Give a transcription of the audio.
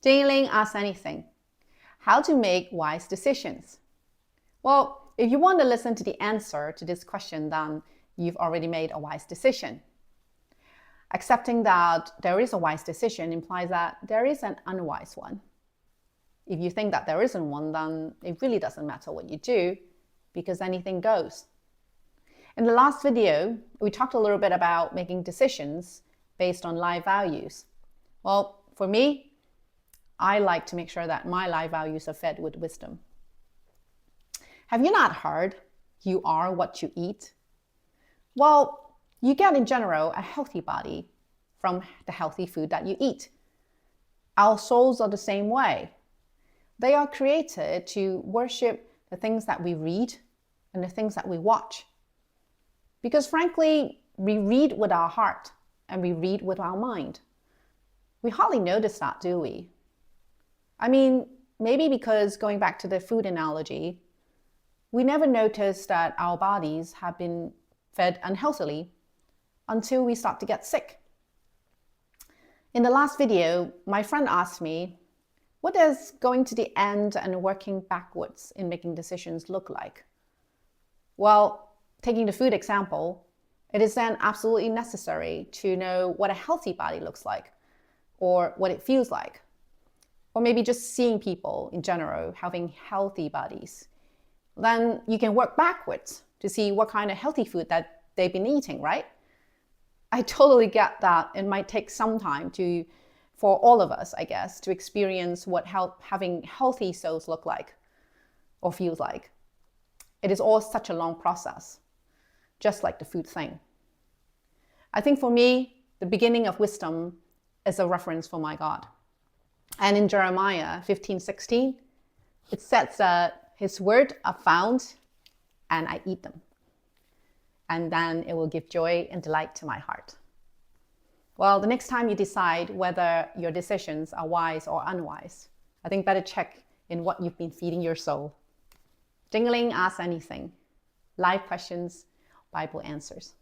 Jingling asks anything. How to make wise decisions? Well, if you want to listen to the answer to this question, then you've already made a wise decision. Accepting that there is a wise decision implies that there is an unwise one. If you think that there isn't one, then it really doesn't matter what you do, because anything goes. In the last video, we talked a little bit about making decisions based on life values. Well, for me, I like to make sure that my life values are fed with wisdom. Have you not heard, you are what you eat? Well, you get in general a healthy body from the healthy food that you eat. Our souls are the same way. They are created to worship the things that we read and the things that we watch. Because frankly, we read with our heart and we read with our mind. We hardly notice that, do we? I mean, maybe because, going back to the food analogy, we never notice that our bodies have been fed unhealthily until we start to get sick. In the last video, my friend asked me, what does going to the end and working backwards in making decisions look like? Well, taking the food example, it is then absolutely necessary to know what a healthy body looks like, or what it feels like. Or maybe just seeing people in general having healthy bodies. Then you can work backwards to see what kind of healthy food that they've been eating, right? I totally get that it might take some time for all of us, I guess, to experience what having healthy souls look like or feels like. It is all such a long process, just like the food thing. I think for me, the beginning of wisdom is a reference for my God. And in Jeremiah 15:16, it says that his word are found and I eat them. And then it will give joy and delight to my heart. Well, the next time you decide whether your decisions are wise or unwise, I think better check in what you've been feeding your soul. Jingling asks anything. Life questions, Bible answers.